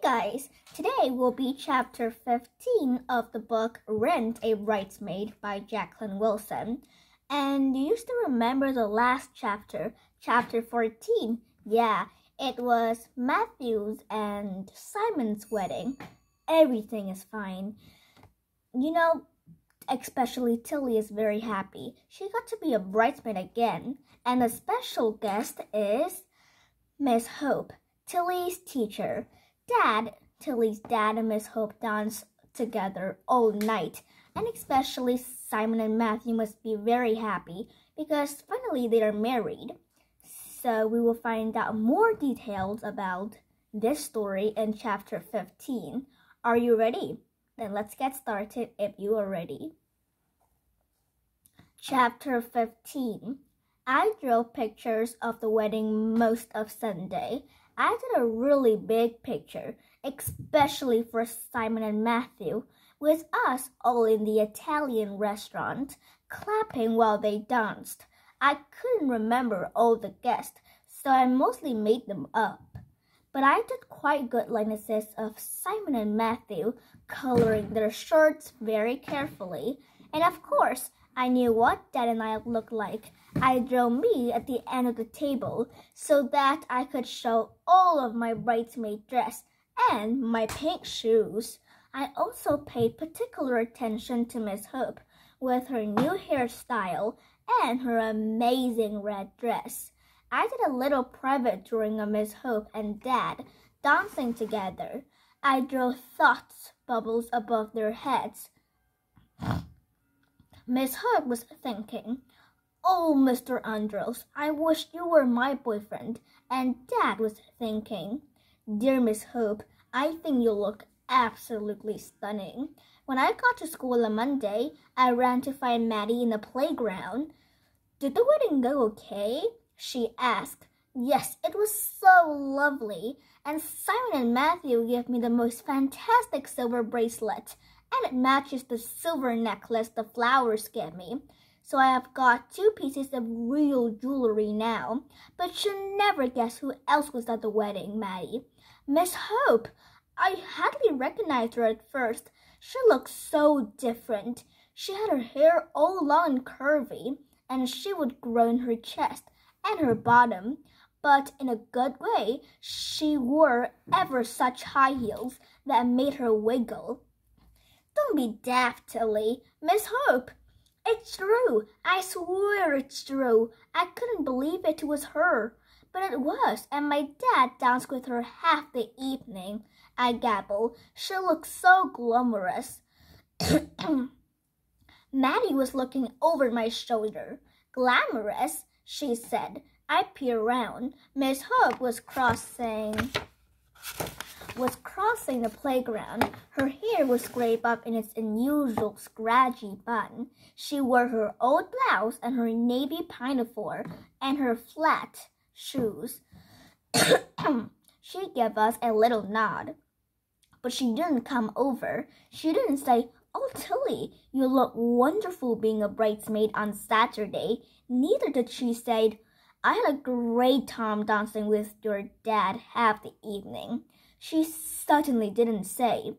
guys, today will be chapter 15 of the book Rent a Bridesmaid by Jacqueline Wilson. And do you still remember the last chapter, chapter 14? Yeah, it was Matthew's and Simon's wedding. Everything is fine. You know, especially Tilly is very happy. She got to be a bridesmaid again. And the special guest is Miss Hope, Tilly's teacher. Tilly's dad and Miss Hope danced together all night, and especially Simon and Matthew must be very happy because finally they are married. So we will find out more details about this story in chapter 15. Are you ready? Then let's get started if you are ready. Chapter 15. I drew pictures of the wedding most of Sunday. I did a really big picture, especially for Simon and Matthew, with us all in the Italian restaurant, clapping while they danced. I couldn't remember all the guests, so I mostly made them up. But I did quite good likenesses of Simon and Matthew, coloring their shirts very carefully. And of course, I knew what Dad and I looked like. I drew me at the end of the table so that I could show all of my bridesmaid dress and my pink shoes. I also paid particular attention to Miss Hope with her new hairstyle and her amazing red dress. I did a little private drawing of Miss Hope and Dad dancing together. I drew thought bubbles above their heads. Miss Hope was thinking, "Oh, Mr. Andros, I wish you were my boyfriend." And Dad was thinking, "Dear Miss Hope, I think you look absolutely stunning." When I got to school on Monday, I ran to find Maddie in the playground. "Did the wedding go okay?" she asked. "Yes, it was so lovely. And Simon and Matthew gave me the most fantastic silver bracelet. And it matches the silver necklace the flowers gave me. So I have got 2 pieces of real jewelry now. But you'll never guess who else was at the wedding, Maddie. Miss Hope. I hardly recognized her at first. She looked so different. She had her hair all long and curvy, and she would grow in her chest and her bottom. But in a good way, she wore ever such high heels that made her wiggle." "Don't be daft, Tilly. Miss Hope." "It's true. I swear it's true. I couldn't believe it was her. But it was, and my dad danced with her half the evening," I gabbled. "She looked so glamorous." Maddie was looking over my shoulder. "Glamorous?" she said. I peered around. Miss Hope was crossing the playground. Her hair was scraped up in its unusual scratchy bun. She wore her old blouse and her navy pinafore and her flat shoes. She gave us a little nod, but she didn't come over. She didn't say, "Oh, Tilly, you look wonderful being a bridesmaid on Saturday." Neither did she say, "I had a great time dancing with your dad half the evening." She certainly didn't say,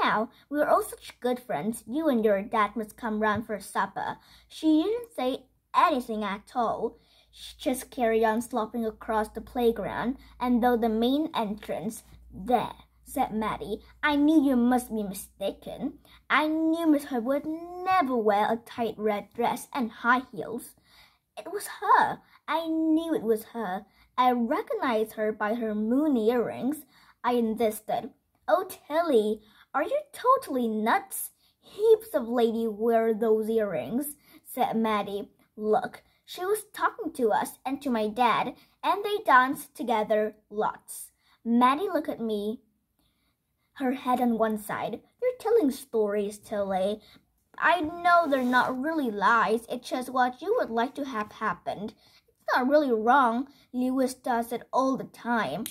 "Now, we're all such good friends, you and your dad must come round for supper." She didn't say anything at all. She just carried on slopping across the playground, and though the main entrance, "There," said Maddie. "I knew you must be mistaken. I knew Miss Hope would never wear a tight red dress and high heels." It was her. I knew it was her. I recognized her by her moon earrings. I insisted, "Oh, Tilly, are you totally nuts? Heaps of ladies wear those earrings," said Maddie. "Look, she was talking to us and to my dad, and they danced together lots." Maddie looked at me, her head on one side. "You're telling stories, Tilly. I know they're not really lies. It's just what you would like to have happened. It's not really wrong. Lewis does it all the time."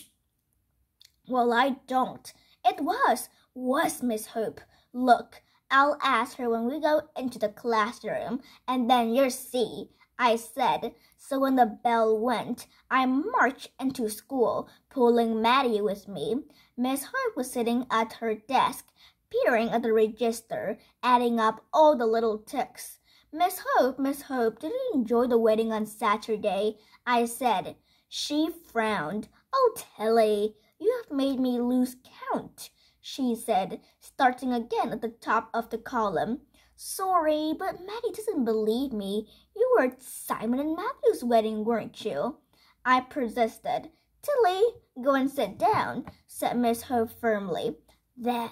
"Well, I don't." "It was Miss Hope. Look, I'll ask her when we go into the classroom, and then you'll see. I said. So when the bell went, I marched into school, pulling Maddie with me. Miss Hope was sitting at her desk, peering at the register, adding up all the little ticks. Miss Hope, did you enjoy the wedding on Saturday? I said. She frowned. Oh, Tilly, you have made me lose count, she said, starting again at the top of the column. Sorry, but Maddie doesn't believe me. You were at Simon and Matthew's wedding, weren't you? I persisted. Tilly, go and sit down, said Miss Hope firmly. There,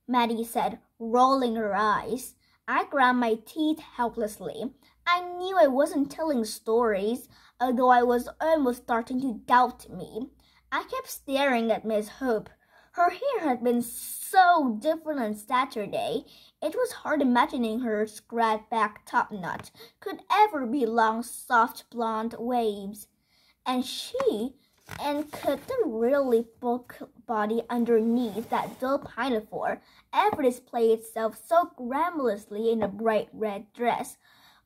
Maddie said, rolling her eyes. I ground my teeth helplessly. I knew I wasn't telling stories, although I was almost starting to doubt me. I kept staring at Miss Hope. Her hair had been so different on Saturday. It was hard imagining her scrap-back top knot could ever be long, soft blonde waves. And could the really bulk body underneath that dull pinafore ever display itself so glamorously in a bright red dress?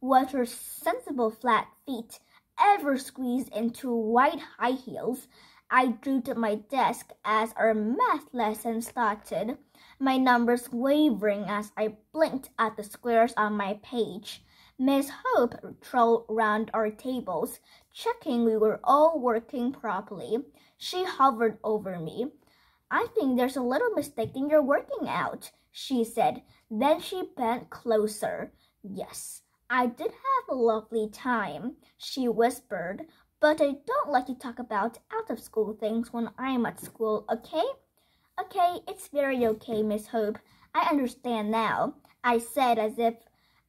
Was her sensible flat feet ever squeezed into white high heels? I drooped at my desk as our math lesson started, my numbers wavering as I blinked at the squares on my page. Miss Hope trolled round our tables, checking we were all working properly. She hovered over me. I think there's a little mistake in your working out, she said. Then she bent closer. Yes, I did have a lovely time, she whispered. But I don't like to talk about out-of-school things when I'm at school, okay? Okay, it's very okay, Miss Hope. I understand now, I said as if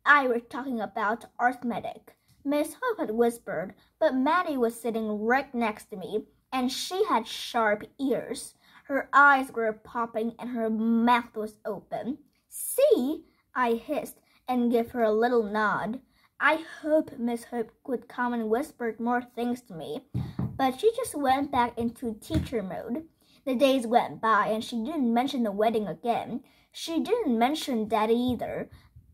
I were talking about arithmetic. Miss Hope had whispered, but Maddie was sitting right next to me, and she had sharp ears. Her eyes were popping and her mouth was open. See? I hissed and gave her a little nod. I hope Miss Hope would come and whisper more things to me, but she just went back into teacher mode. The days went by and she didn't mention the wedding again. She didn't mention Daddy either.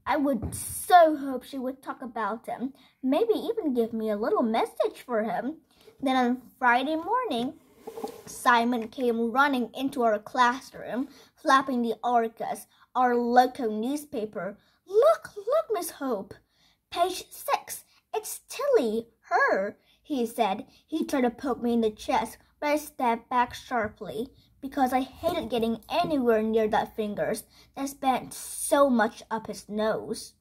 I would so hope she would talk about him, maybe even give me a little message for him. Then on Friday morning, Simon came running into our classroom, flapping the Argus, our local newspaper. Look, Miss Hope. Page 6, it's Tilly, her, he said. He tried to poke me in the chest, but I stepped back sharply because I hated getting anywhere near that fingers that spent so much up his nose.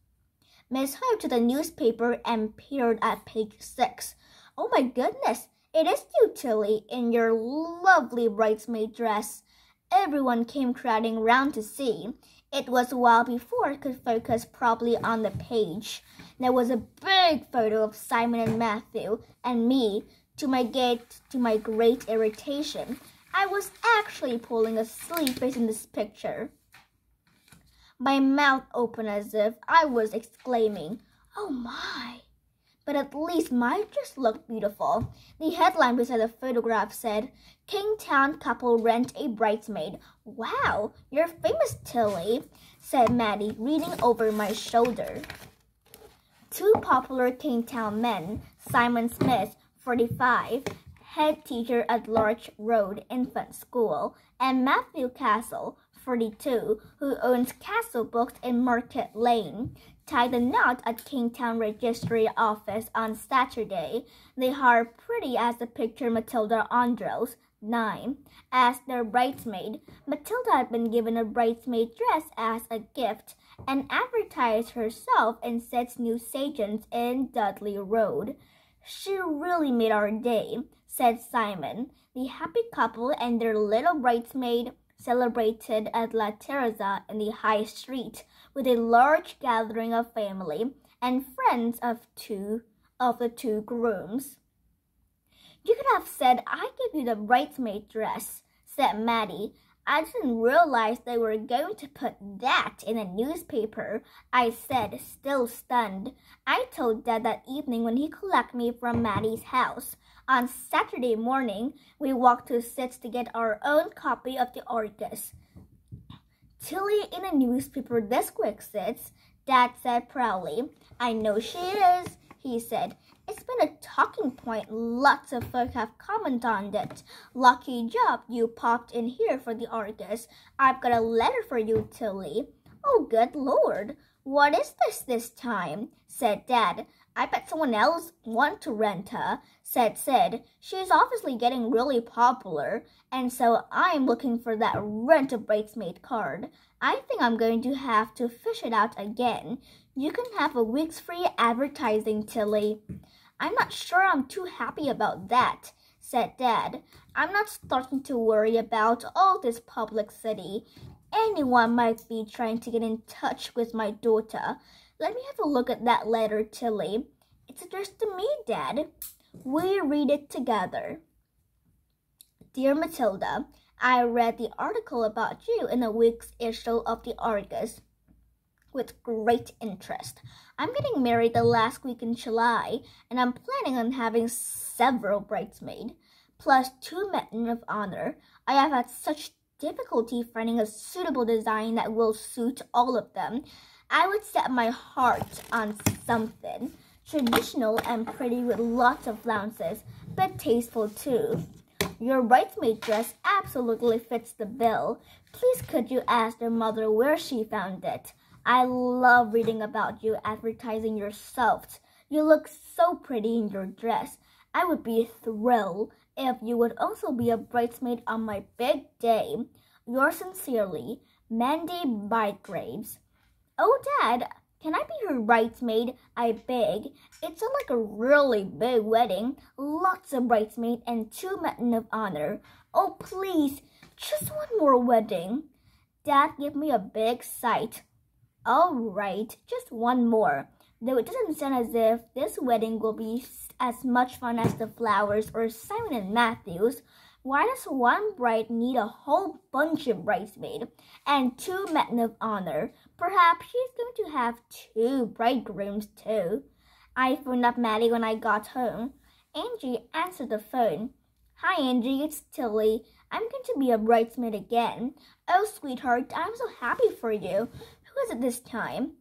Miss Hope took the newspaper and peered at page 6. Oh my goodness, it is you, Tilly, in your lovely bridesmaid dress. Everyone came crowding round to see. It was a while before I could focus properly on the page. There was a big photo of Simon and Matthew and me. To my great irritation, I was actually pulling a silly face in this picture. My mouth open as if I was exclaiming, "Oh my!" But at least my dress looked beautiful. The headline beside the photograph said, "Kingstown couple rent a bridesmaid." Wow, you're famous, Tilly, said Maddie, reading over my shoulder. Two popular Kingstown men, Simon Smith, 45, head teacher at Larch Road Infant School, and Matthew Castle, 42, who owns Castle Books in Market Lane, tied the knot at Kingstown Registry Office on Saturday. They hired pretty as the picture Matilda Andros, 9, as their bridesmaid. Matilda had been given a bridesmaid dress as a gift and advertised herself in Sid's newsagents in Dudley Road. She really made our day, said Simon. The happy couple and their little bridesmaid celebrated at La Terraza in the High Street with a large gathering of family and friends of the two grooms. You could have said I gave you the bridesmaid dress, said Maddie. I didn't realize they were going to put that in a newspaper, I said, still stunned. I told Dad that evening when he collected me from Maddie's house. On Saturday morning, we walked to Sid's to get our own copy of the Argus. Tilly in a newspaper this quick, Sid's, Dad said proudly. I know she is, he said. It's been a talking point. Lots of folk have commented on it. Lucky job you popped in here for the Argus. I've got a letter for you, Tilly. Oh, good Lord. What is this time? Said Dad. I bet someone else want to rent her, said Sid. She's obviously getting really popular, and so I'm looking for that rent a bridesmaid card. I think I'm going to have to fish it out again. You can have a week's free advertising, Tilly. I'm not sure I'm too happy about that, said Dad. I'm not starting to worry about all this publicity. Anyone might be trying to get in touch with my daughter. Let me have a look at that letter, Tilly. It's addressed to me, Dad. We read it together. Dear Matilda, I read the article about you in a week's issue of the Argus with great interest. I'm getting married the last week in July, and I'm planning on having several bridesmaids, plus 2 men of honor. I have had such difficulty finding a suitable design that will suit all of them. I would set my heart on something traditional and pretty with lots of flounces, but tasteful too. Your bridesmaid dress absolutely fits the bill. Please could you ask your mother where she found it? I love reading about you advertising yourself. You look so pretty in your dress. I would be thrilled if you would also be a bridesmaid on my big day. Yours sincerely, Mandy Bygraves. Oh, Dad, can I be your bridesmaid? I beg. It's like a really big wedding. Lots of bridesmaids and 2 men of honor. Oh, please, just one more wedding. Dad gave me a big sigh. All right, just one more. Though it doesn't sound as if this wedding will be as much fun as the Flowers or Simon and Matthews. Why does one bride need a whole bunch of bridesmaids and 2 men of honor? Perhaps she's going to have 2 bridegrooms too. I phoned up Maddie when I got home. Angie answered the phone. Hi, Angie, it's Tilly. I'm going to be a bridesmaid again. Oh, sweetheart, I'm so happy for you. Who is it this time?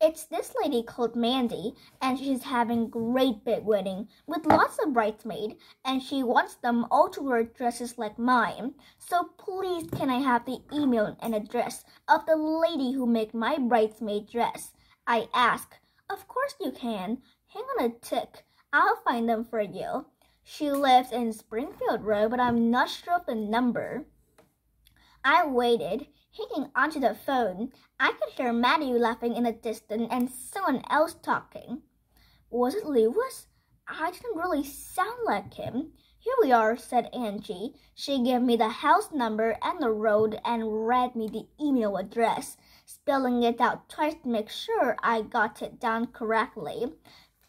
It's this lady called Mandy, and she's having a great big wedding with lots of bridesmaids, and she wants them all to wear dresses like mine. So please can I have the email and address of the lady who made my bridesmaid dress? I asked. Of course you can. Hang on a tick. I'll find them for you. She lives in Springfield Road, but I'm not sure of the number. I waited, hanging onto the phone. I could hear Maddie laughing in the distance and someone else talking. Was it Lewis? I didn't really sound like him. Here we are, said Angie. She gave me the house number and the road and read me the email address, spelling it out twice to make sure I got it down correctly.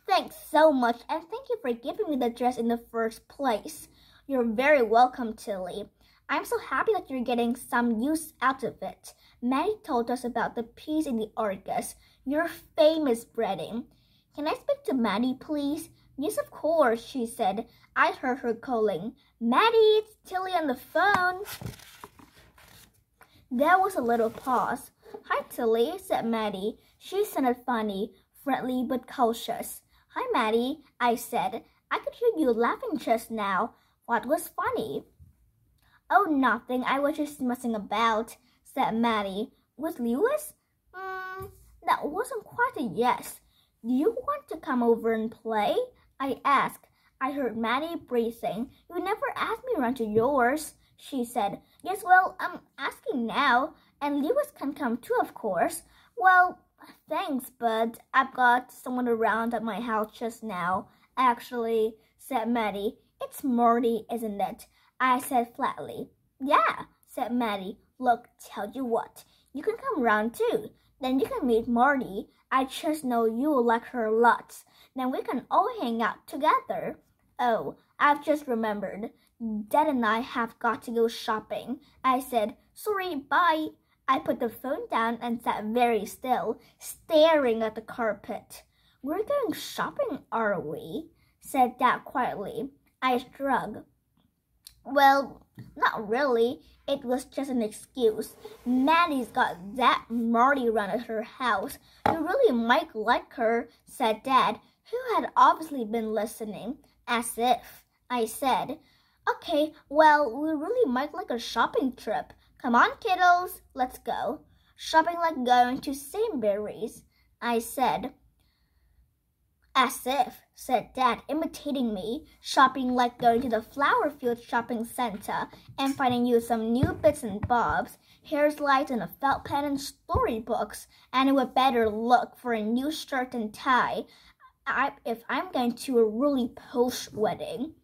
Thanks so much, and thank you for giving me the dress in the first place. You're very welcome, Tilly. I'm so happy that you're getting some use out of it. Maddie told us about the piece in the Argus, your famous breading. Can I speak to Maddie, please? Yes, of course, she said. I heard her calling. Maddie, it's Tilly on the phone. There was a little pause. Hi, Tilly, said Maddie. She sounded funny, friendly, but cautious. Hi, Maddie, I said. I could hear you laughing just now. What was funny? Oh, nothing. I was just messing about, said Maddie. With Lewis? That wasn't quite a yes. Do you want to come over and play? I asked. I heard Maddie breathing. You never asked me around to yours, she said. Yes, well, I'm asking now. And Lewis can come too, of course. Well, thanks, but I've got someone around at my house just now. Actually, said Maddie. It's Morty, isn't it? I said flatly. Yeah, said Maddie. Look, tell you what, you can come round too. Then you can meet Morty. I just know you'll like her lots. Then we can all hang out together. Oh, I've just remembered. Dad and I have got to go shopping. I said, sorry, bye. I put the phone down and sat very still, staring at the carpet. We're going shopping, are we? Said Dad quietly. I shrugged. Well, not really. It was just an excuse. Maddie's got that Marty run at her house. You really might like her, said Dad. who had obviously been listening, as if. I said, "Okay, well, we really might like a shopping trip. Come on, kiddos, let's go. Shopping like going to Sainsbury's," I said. "As if," said Dad, imitating me. "Shopping like going to the Flowerfield Shopping Center and finding you some new bits and bobs, hair slides and a felt pen and storybooks, and it would better look for a new shirt and tie if I'm going to a really posh wedding."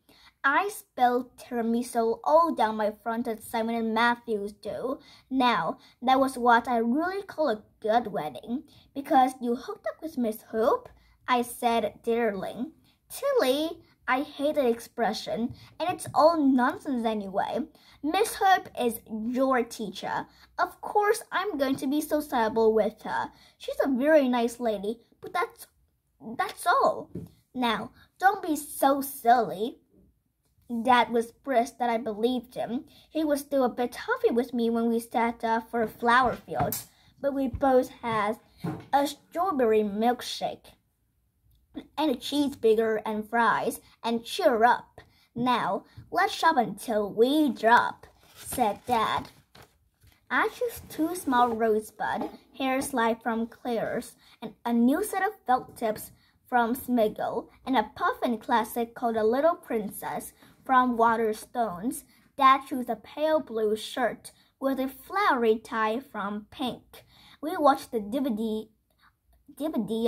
I spilled tiramisu all down my front as Simon and Matthews do. Now, that was what I really call a good wedding. "Because you hooked up with Miss Hope?" I said, diddling. "Tilly," I hate that expression, and it's all nonsense anyway. "Miss Hope is your teacher. Of course I'm going to be sociable with her. She's a very nice lady, but that's all. Now, don't be so silly." Dad was brisk that I believed him. He was still a bit huffy with me when we sat for a flower field, but we both had a strawberry milkshake and a cheeseburger and fries, and cheer up. "Now, let's shop until we drop," said Dad. I chose 2 small rosebud hair slide from Claire's, and a new set of felt tips from Smiggle, and a puffin classic called A Little Princess from Waterstones. Dad chose a pale blue shirt with a flowery tie from Pink. We watched the DVD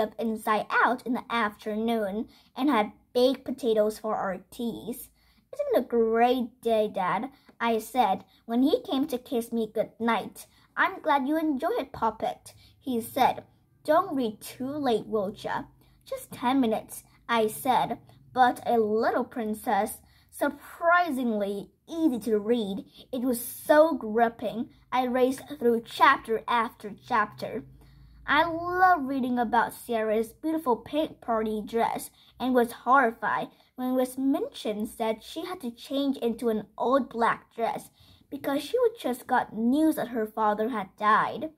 of Inside Out in the afternoon and had baked potatoes for our teas. "Isn't it a great day, Dad?" I said when he came to kiss me good night. "I'm glad you enjoyed it, Poppet," he said. "Don't read too late, will ya?" "Just 10 minutes," I said, but A Little Princess, surprisingly easy to read. It was so gripping. I raced through chapter after chapter. I love reading about Sarah's beautiful pink party dress and was horrified when Miss Minchin said she had to change into an old black dress because she had just got news that her father had died.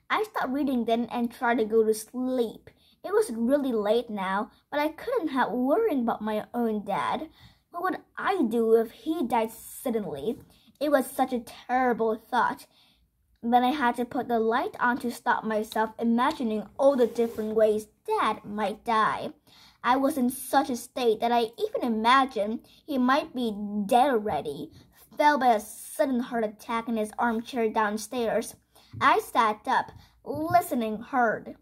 I stopped reading then and tried to go to sleep. It was really late now, but I couldn't help worrying about my own dad. What would I do if he died suddenly? It was such a terrible thought. Then I had to put the light on to stop myself imagining all the different ways Dad might die. I was in such a state that I even imagined he might be dead already, fell by a sudden heart attack in his armchair downstairs. I sat up, listening hard.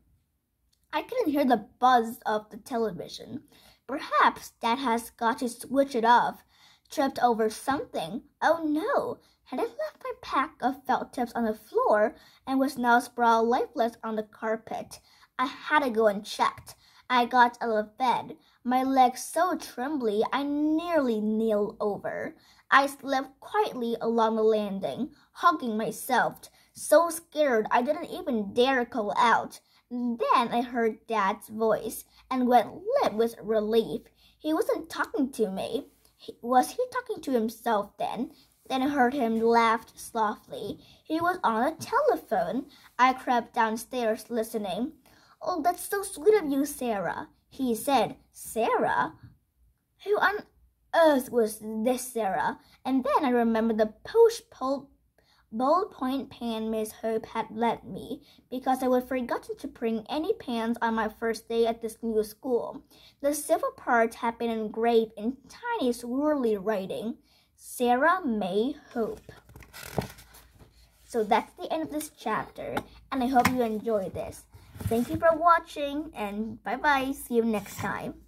I couldn't hear the buzz of the television. Perhaps Dad has got to switch it off. Tripped over something. Oh no! Had I left my pack of felt tips on the floor and was now sprawled lifeless on the carpet? I had to go and check. I got out of bed, my legs so trembly I nearly kneeled over. I slipped quietly along the landing, hugging myself, so scared I didn't even dare call out. Then I heard Dad's voice and went limp with relief. He wasn't talking to me. Was he talking to himself then? Then I heard him laugh softly. He was on a telephone. I crept downstairs listening. "Oh, that's so sweet of you, Sarah," he said. "Sarah? Who on earth was this Sarah?" And then I remembered the ballpoint pen Miss Hope had lent me because I had forgotten to bring any pens on my first day at this new school. The silver parts had been engraved in tiny swirly writing. Sarah May Hope. So that's the end of this chapter, and I hope you enjoyed this. Thank you for watching, and bye-bye. See you next time.